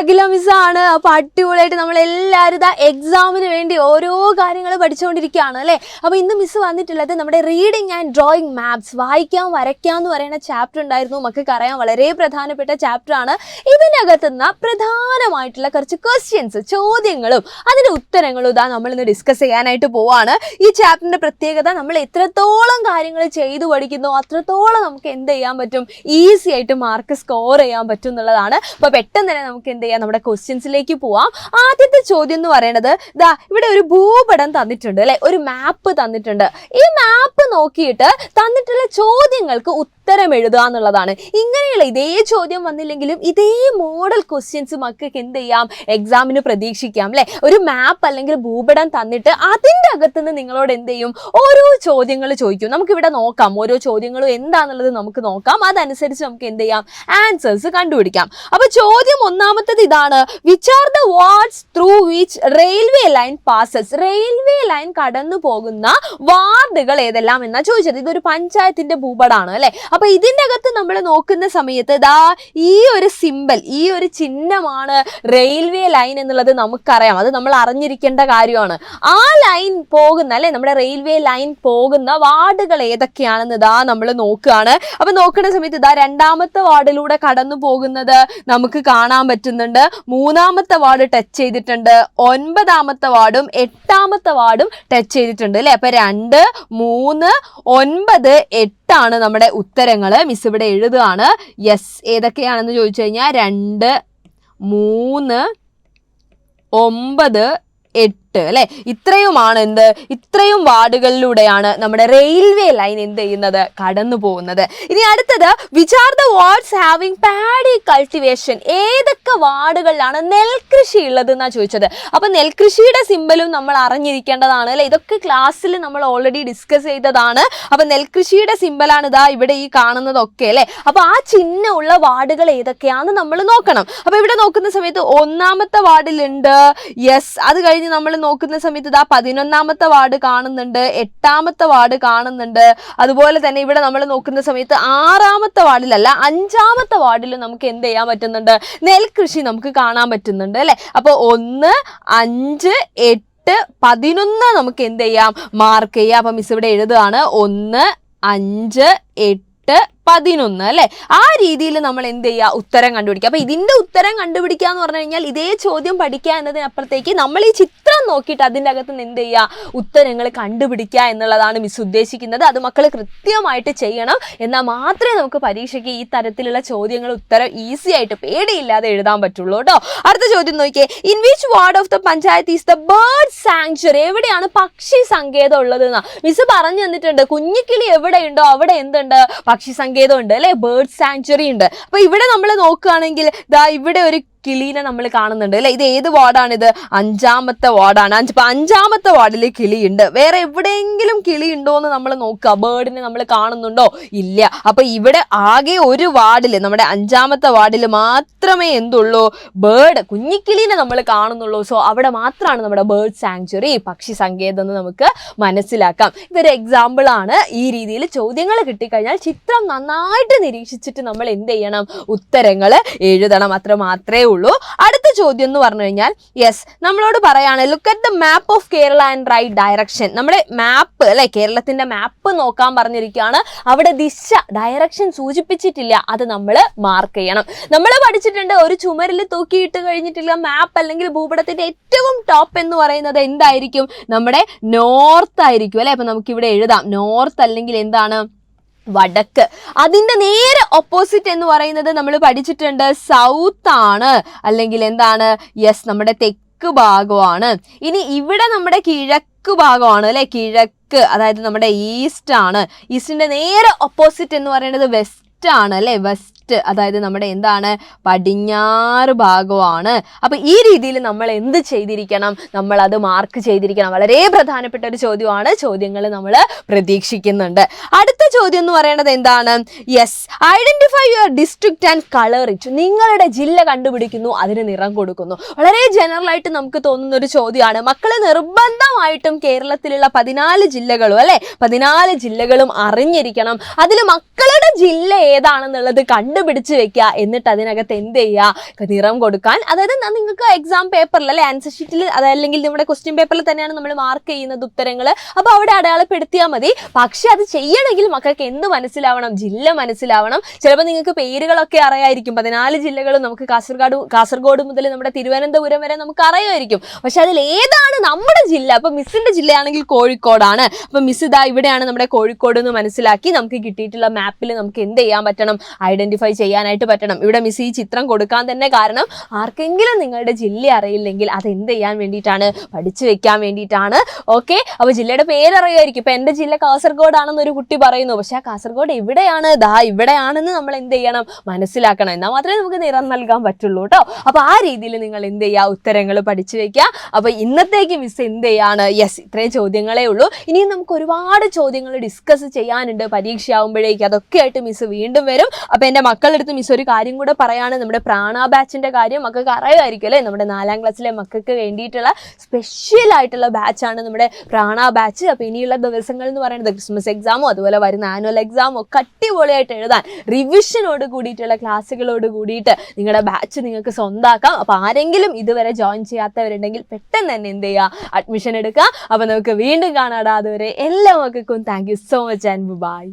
അഖില മിസ്സാണ്. അപ്പോൾ അടിപൊളിയായിട്ട് നമ്മളെല്ലാവരും ഇതാ എക്സാമിന് വേണ്ടി ഓരോ കാര്യങ്ങൾ പഠിച്ചുകൊണ്ടിരിക്കുകയാണ് അല്ലേ. അപ്പോൾ ഇന്ന് മിസ്സ് വന്നിട്ടുള്ളത് നമ്മുടെ റീഡിങ് ആൻഡ് ഡ്രോയിങ് മാപ്സ്, വായിക്കാം വരയ്ക്കാം എന്ന് പറയുന്ന ചാപ്റ്റർ ഉണ്ടായിരുന്നു. മക്കൾക്ക് അറിയാം, വളരെ പ്രധാനപ്പെട്ട ചാപ്റ്ററാണ്. ഇതിനകത്തുനിന്ന് പ്രധാനമായിട്ടുള്ള കുറച്ച് ക്വസ്റ്റ്യൻസ്, ചോദ്യങ്ങളും അതിൻ്റെ ഉത്തരങ്ങളും ഇതാ നമ്മളിന്ന് ഡിസ്കസ് ചെയ്യാനായിട്ട് പോവാണ്. ഈ ചാപ്റ്ററിൻ്റെ പ്രത്യേകത, നമ്മൾ എത്രത്തോളം കാര്യങ്ങൾ ചെയ്തു പഠിക്കുന്നോ അത്രത്തോളം നമുക്ക് എന്ത് ചെയ്യാൻ പറ്റും, ഈസി ആയിട്ട് മാർക്ക് സ്കോർ ചെയ്യാൻ പറ്റും എന്നുള്ളതാണ്. അപ്പോൾ പെട്ടെന്ന് തന്നെ നമുക്ക് എന്ത് ചെയ്യാം, നമ്മുടെ ക്വസ്റ്റ്യൻസിലേക്ക് പോവാം. ആദ്യത്തെ ചോദ്യം എന്ന് പറയുന്നത്, ദാ ഇവിടെ ഒരു ഭൂപടം തന്നിട്ടുണ്ട് അല്ലെ, ഒരു മാപ്പ് തന്നിട്ടുണ്ട്. ഈ മാപ്പ് നോക്കിയിട്ട് തന്നിട്ടുള്ള ചോദ്യങ്ങൾക്ക് ഉത്തരം എഴുതുക എന്നുള്ളതാണ്. ഇങ്ങനെയുള്ള ഇതേ ചോദ്യം വന്നില്ലെങ്കിലും ഇതേ മോഡൽ ക്വസ്റ്റ്യൻസ് മക്കൾക്ക് എന്ത് ചെയ്യാം, എക്സാമിന് പ്രതീക്ഷിക്കാം അല്ലെ. ഒരു മാപ്പ് അല്ലെങ്കിൽ ഭൂപടം തന്നിട്ട് അതിൻ്റെ അകത്തുനിന്ന് നിങ്ങളോട് എന്ത് ചെയ്യും, ഓരോ ചോദ്യങ്ങൾ ചോദിക്കും. നമുക്കിവിടെ നോക്കാം, ഓരോ ചോദ്യങ്ങളും എന്താണെന്നുള്ളത് നമുക്ക് നോക്കാം. അതനുസരിച്ച് നമുക്ക് എന്ത് ചെയ്യാം, ആൻസേഴ്സ് കണ്ടുപിടിക്കാം. അപ്പൊ ചോദ്യം ഒന്നാമത്തത് ഇതാണ്, which are the wards through which railway line passes. Railway line കടന്നു പോകുന്ന വാർഡുകൾ ഏതെല്ലാം എന്നാ ചോദിച്ചത്. ഇതൊരു പഞ്ചായത്തിന്റെ ഭൂപടാണ് അല്ലെ. അപ്പൊ ഇതിൻ്റെ അകത്ത് നമ്മൾ നോക്കുന്ന സമയത്ത് ദാ ഈ ഒരു സിമ്പൽ, ഈ ഒരു ചിഹ്നമാണ് റെയിൽവേ ലൈൻ എന്നുള്ളത് നമുക്കറിയാം. അത് നമ്മൾ അറിഞ്ഞിരിക്കേണ്ട കാര്യമാണ്. ആ ലൈൻ പോകുന്ന അല്ലെ, നമ്മുടെ റെയിൽവേ ലൈൻ പോകുന്ന വാർഡുകൾ ഏതൊക്കെയാണെന്ന് ഇതാ നമ്മൾ നോക്കുകയാണ്. അപ്പൊ നോക്കുന്ന സമയത്ത് ഇതാ രണ്ടാമത്തെ വാർഡിലൂടെ കടന്നു പോകുന്നത് നമുക്ക് കാണാൻ പറ്റുന്നുണ്ട്. മൂന്നാമത്തെ വാർഡ് ടച്ച് ചെയ്തിട്ടുണ്ട്. ഒൻപതാമത്തെ വാർഡും എട്ടാമത്തെ വാർഡും ടച്ച് ചെയ്തിട്ടുണ്ട് അല്ലെ. അപ്പൊ 2, 3, 9, 8 നമ്മുടെ ഉത്തരങ്ങള്. മിസ് ഇവിടെ എഴുതുകയാണ്. യെസ്, ഏതൊക്കെയാണെന്ന് ചോദിച്ചു കഴിഞ്ഞാൽ 2, 3, 9, 8 അല്ലെ. ഇത്രയുമാണ് എന്ത്, ഇത്രയും വാർഡുകളിലൂടെയാണ് നമ്മുടെ റെയിൽവേ ലൈൻ എന്ത് ചെയ്യുന്നത്, കടന്നു പോകുന്നത്. ഇനി അടുത്തത്, which are the wards having paddy cultivation. ഏതൊക്കെ വാർഡുകളിലാണ് നെൽകൃഷി ഉള്ളത് എന്നാ ചോദിച്ചത്. അപ്പൊ നെൽകൃഷിയുടെ സിമ്പലും നമ്മൾ അറിഞ്ഞിരിക്കേണ്ടതാണ് അല്ലെ. ഇതൊക്കെ ക്ലാസ്സിൽ നമ്മൾ ഓൾറെഡി ഡിസ്കസ് ചെയ്തതാണ്. അപ്പൊ നെൽകൃഷിയുടെ സിമ്പലാണ് ഇതാ ഇവിടെ ഈ കാണുന്നതൊക്കെ അല്ലെ. അപ്പൊ ആ ചിഹ്നമുള്ള വാർഡുകൾ ഏതൊക്കെയാണെന്ന് നമ്മൾ നോക്കണം. അപ്പൊ ഇവിടെ നോക്കുന്ന സമയത്ത് ഒന്നാമത്തെ വാർഡിലുണ്ട്. യെസ്, അത് കഴിഞ്ഞ് നമ്മൾ നോക്കുന്ന സമയത്ത് ഇതാ 11ാമത്തെ വാർഡ് കാണുന്നുണ്ട്, 8ാമത്തെ വാർഡ് കാണുന്നുണ്ട്. അതുപോലെ തന്നെ ഇവിടെ നമ്മൾ നോക്കുന്ന സമയത്ത് 6ാമത്തെ വാർഡിലല്ല 5ാമത്തെ വാർഡിൽ നമുക്ക് എന്ത് ചെയ്യാൻ പറ്റുന്നുണ്ട്, നെൽകൃഷി നമുക്ക് കാണാൻ പറ്റുന്നുണ്ട് അല്ലെ. അപ്പൊ 1, 5, 8, 11 നമുക്ക് എന്ത് ചെയ്യാം, മാർക്ക് ചെയ്യാം. അപ്പൊ മിസ് ഇവിടെ എഴുതുകയാണ് 1, 5, 8, 11 അല്ലെ. ആ രീതിയിൽ നമ്മൾ എന്ത് ചെയ്യുക, ഉത്തരം കണ്ടുപിടിക്കുക. അപ്പൊ ഇതിന്റെ ഉത്തരം കണ്ടുപിടിക്കുക എന്ന് പറഞ്ഞു കഴിഞ്ഞാൽ ഇതേ ചോദ്യം പഠിക്കുക എന്നതിനപ്പുറത്തേക്ക് നമ്മൾ ഈ ചിത്രം നോക്കിയിട്ട് അതിൻ്റെ അകത്ത് നിന്ന് എന്ത് ചെയ്യുക, ഉത്തരങ്ങൾ കണ്ടുപിടിക്കുക എന്നുള്ളതാണ് മിസ് ഉദ്ദേശിക്കുന്നത്. അത് മക്കൾ കൃത്യമായിട്ട് ചെയ്യണം. എന്നാൽ മാത്രമേ നമുക്ക് പരീക്ഷയ്ക്ക് ഈ തരത്തിലുള്ള ചോദ്യങ്ങൾ ഉത്തരം ഈസി ആയിട്ട് പേടിയില്ലാതെ എഴുതാൻ പറ്റുള്ളൂ കേട്ടോ. അടുത്ത ചോദ്യം നോക്കിയേ, in which ward of the panchayat is the bird sanctuary. എവിടെയാണ് പക്ഷി സങ്കേതം ഉള്ളത് എന്നാ മിസ് പറഞ്ഞു തന്നിട്ടുണ്ട്. കുഞ്ഞിക്കിളി എവിടെയുണ്ടോ അവിടെ എന്തുണ്ട്, പക്ഷി സങ്കേതം ഉണ്ട് അല്ലെ, ബേർഡ് സാങ്ച്വറി ഉണ്ട്. അപ്പൊ ഇവിടെ നമ്മൾ നോക്കുകയാണെങ്കിൽ ദാ ഇവിടെ ഒരു കിളീനെ നമ്മൾ കാണുന്നുണ്ട് അല്ലെ. ഇത് ഏത് വാർഡാണിത്, 5ാമത്തെ വാർഡാണ്. 5ാമത്തെ വാർഡിൽ കിളിയുണ്ട്. വേറെ എവിടെയെങ്കിലും കിളി ഉണ്ടോ എന്ന് നമ്മൾ നോക്കുക. ബേർഡിനെ നമ്മൾ കാണുന്നുണ്ടോ, ഇല്ല. അപ്പൊ ഇവിടെ ആകെ ഒരു വാർഡിൽ, നമ്മുടെ 5ാമത്തെ വാർഡിൽ മാത്രമേ എന്തുള്ളൂ, ബേർഡ്, കുഞ്ഞിക്കിളീനെ നമ്മൾ കാണുന്നുള്ളൂ. സോ അവിടെ മാത്രമാണ് നമ്മുടെ ബേർഡ് സാങ്ച്വറി, പക്ഷി സങ്കേതം എന്ന് നമുക്ക് മനസ്സിലാക്കാം. ഇതൊരു എക്സാമ്പിൾ ആണ്. ഈ രീതിയിൽ ചോദ്യങ്ങൾ കിട്ടിക്കഴിഞ്ഞാൽ ചിത്രം നന്നായിട്ട് നിരീക്ഷിച്ചിട്ട് നമ്മൾ എന്ത് ചെയ്യണം, ഉത്തരങ്ങൾ എഴുതണം. അത്ര മാത്രമേ ഉള്ളൂ. അടുത്ത ചോദ്യം എന്ന് പറഞ്ഞു കഴിഞ്ഞാൽ, യെസ്, നമ്മളോട് പറയാണ്, look at the map of Kerala and write direction. നമ്മുടെ മാപ്പ് അല്ലെ, കേരളത്തിന്റെ മാപ്പ് നോക്കാൻ പറഞ്ഞിരിക്കുകയാണ്. അവിടെ ദിശ, ഡയറക്ഷൻ സൂചിപ്പിച്ചിട്ടില്ല, അത് നമ്മൾ മാർക്ക് ചെയ്യണം. നമ്മൾ പഠിച്ചിട്ടുണ്ട്, ഒരു ചുമരിൽ തൂക്കിയിട്ട് കഴിഞ്ഞിട്ടില്ല മാപ്പ് അല്ലെങ്കിൽ ഭൂപടത്തിന്റെ ഏറ്റവും ടോപ്പ് എന്ന് പറയുന്നത് എന്തായിരിക്കും, നമ്മുടെ നോർത്ത് ആയിരിക്കും അല്ലെ. അപ്പൊ നമുക്ക് ഇവിടെ എഴുതാം, നോർത്ത് അല്ലെങ്കിൽ എന്താണ്, വടക്ക്. അതിന്റെ നേരെ ഓപ്പോസിറ്റ് എന്ന് പറയുന്നത് നമ്മൾ പഠിച്ചിട്ടുണ്ട്, സൗത്ത് ആണ് അല്ലെങ്കിൽ എന്താണ്, യെസ്, നമ്മുടെ തെക്ക് ഭാഗമാണ്. ഇനി ഇവിടെ നമ്മുടെ കിഴക്ക് ഭാഗമാണ് അല്ലെ, കിഴക്ക്, അതായത് നമ്മുടെ ഈസ്റ്റ് ആണ്. ഈസ്റ്റിന്റെ നേരെ ഓപ്പോസിറ്റ് എന്ന് പറയുന്നത് വെസ്റ്റ് ആണ് അല്ലെ, വെസ്റ്റ്, അതായത് നമ്മുടെ എന്താണ്, പടിഞ്ഞാറ് ഭാഗമാണ്. അപ്പൊ ഈ രീതിയിൽ നമ്മൾ എന്ത് ചെയ്തിരിക്കണം, നമ്മൾ അത് മാർക്ക് ചെയ്തിരിക്കണം. വളരെ പ്രധാനപ്പെട്ട ഒരു ചോദ്യമാണ്. ചോദ്യങ്ങൾ നമ്മൾ പ്രതീക്ഷിക്കുന്നുണ്ട്. അടുത്ത ചോദ്യം എന്ന് പറയുന്നത് എന്താണ്, yes, identify your district and colour it. നിങ്ങളുടെ ജില്ല കണ്ടുപിടിക്കുന്നു, അതിന് നിറം കൊടുക്കുന്നു. വളരെ ജനറൽ ആയിട്ട് നമുക്ക് തോന്നുന്ന ഒരു ചോദ്യമാണ്. മക്കള് നിർബന്ധമായിട്ടും കേരളത്തിലുള്ള 14 ജില്ലകളും അല്ലെ, 14 ജില്ലകളും അറിഞ്ഞിരിക്കണം. അതിൽ മക്കളുടെ ജില്ല ഏതാണെന്നുള്ളത് കണ്ടുപിടിച്ച് വെക്കുക. എന്നിട്ട് അതിനകത്ത് എന്ത് ചെയ്യുക, നിറം കൊടുക്കാൻ. അതായത് നിങ്ങൾക്ക് എക്സാം പേപ്പറിൽ അല്ലെ ആൻസർ ഷീറ്റിൽ അതല്ലെങ്കിൽ നമ്മുടെ ക്വസ്റ്റ്യൻ പേപ്പറിൽ തന്നെയാണ് നമ്മൾ മാർക്ക് ചെയ്യുന്നത് ഉത്തരങ്ങൾ. അപ്പോൾ അവിടെ അടയാളപ്പെടുത്തിയാൽ മതി. പക്ഷെ അത് ചെയ്യണമെങ്കിൽ മക്കൾക്ക് എന്ത് മനസ്സിലാവണം, ജില്ല മനസ്സിലാവണം. ചിലപ്പോൾ നിങ്ങൾക്ക് പേരുകളൊക്കെ അറിയായിരിക്കും. 14 ജില്ലകളും നമുക്ക് കാസർഗോഡ് മുതൽ നമ്മുടെ തിരുവനന്തപുരം വരെ നമുക്ക് അറിയുമായിരിക്കും. പക്ഷെ അതിൽ ഏതാണ് നമ്മുടെ ജില്ല? അപ്പോൾ മിസ്സിന്റെ ജില്ലയാണെങ്കിൽ കോഴിക്കോടാണ്. അപ്പോൾ മിസ് ഇതാ ഇവിടെയാണ് നമ്മുടെ കോഴിക്കോട് എന്ന് മനസ്സിലാക്കി നമുക്ക് കിട്ടിയിട്ടുള്ള മാപ്പിൽ നമുക്ക് എന്ത് ചെയ്യാൻ പറ്റണം, ഐഡന്റിഫൈ ചെയ്യാനായിട്ട് പറ്റണം. ഇവിടെ മിസ് ഈ ചിത്രം കൊടുക്കാൻ തന്നെ കാരണം ആർക്കെങ്കിലും നിങ്ങളുടെ ജില്ല അറിയില്ലെങ്കിൽ അത് എന്ത് ചെയ്യാൻ വേണ്ടിയിട്ടാണ്, പഠിച്ചു വെക്കാൻ വേണ്ടിയിട്ടാണ്. ഓക്കെ, അപ്പോൾ ജില്ലയുടെ പേരറിയായിരിക്കും. ഇപ്പം എൻ്റെ ജില്ല കാസർഗോഡാണെന്ന് ഒരു കുട്ടി പറയുന്നു. പക്ഷെ ആ കാസർഗോഡ് എവിടെയാണ്, ദാ ഇവിടെയാണെന്ന് നമ്മൾ എന്ത് ചെയ്യണം, മനസ്സിലാക്കണം. എന്നാൽ മാത്രമേ നമുക്ക് നിറം നൽകാൻ പറ്റുള്ളൂ കേട്ടോ. അപ്പോൾ ആ രീതിയിൽ നിങ്ങൾ എന്ത് ചെയ്യുക, ഉത്തരങ്ങൾ പഠിച്ചു വെക്കുക. അപ്പോൾ ഇന്നത്തേക്ക് മിസ് എന്ത് ചെയ്യാണ്, യെസ് ഇത്രയും ചോദ്യങ്ങളേ ഉള്ളൂ. ഇനിയും നമുക്ക് ഒരുപാട് ചോദ്യങ്ങൾ ഡിസ്കസ് ചെയ്യാനുണ്ട് പരീക്ഷയാവുമ്പോഴേക്ക്. അതൊക്കെ ആയിട്ട് മിസ് വീണ്ടും വരും. അപ്പോൾ എൻ്റെ മക്കളുടെ അടുത്ത് മിസ് ഒരു കാര്യം കൂടെ പറയാണ്. നമ്മുടെ പ്രാണ ബാച്ചിൻ്റെ കാര്യം മക്കൾക്ക് അറിയുമായിരിക്കും അല്ലേ. നമ്മുടെ 4ാം ക്ലാസ്സിലെ മക്കൾക്ക് വേണ്ടിയിട്ടുള്ള സ്പെഷ്യൽ ആയിട്ടുള്ള ബാച്ചാണ് നമ്മുടെ പ്രാണ ബാച്ച്. അപ്പോൾ ഇനിയുള്ള ദിവസങ്ങൾ എന്ന് പറയുന്നത് ക്രിസ്മസ് എക്സാമും അതുപോലെ വരുന്ന ആനുവൽ എക്സാമും ഒക്കെ അടിപൊളിയായിട്ട് എഴുതാൻ റിവിഷനോട് കൂടിയിട്ടുള്ള ക്ലാസ്സുകളോട് കൂടിയിട്ട് നിങ്ങളുടെ ബാച്ച് നിങ്ങൾക്ക് സ്വന്തമാക്കാം. അപ്പോൾ ആരെങ്കിലും ഇതുവരെ ജോയിൻ ചെയ്യാത്തവരുണ്ടെങ്കിൽ പെട്ടെന്ന് തന്നെ എന്ത് ചെയ്യുക, അഡ്മിഷൻ എടുക്കുക. അപ്പോൾ നമുക്ക് വീണ്ടും കാണാടാ. അതുവരെ എല്ലാ മക്കൾക്കും thank you so much and by.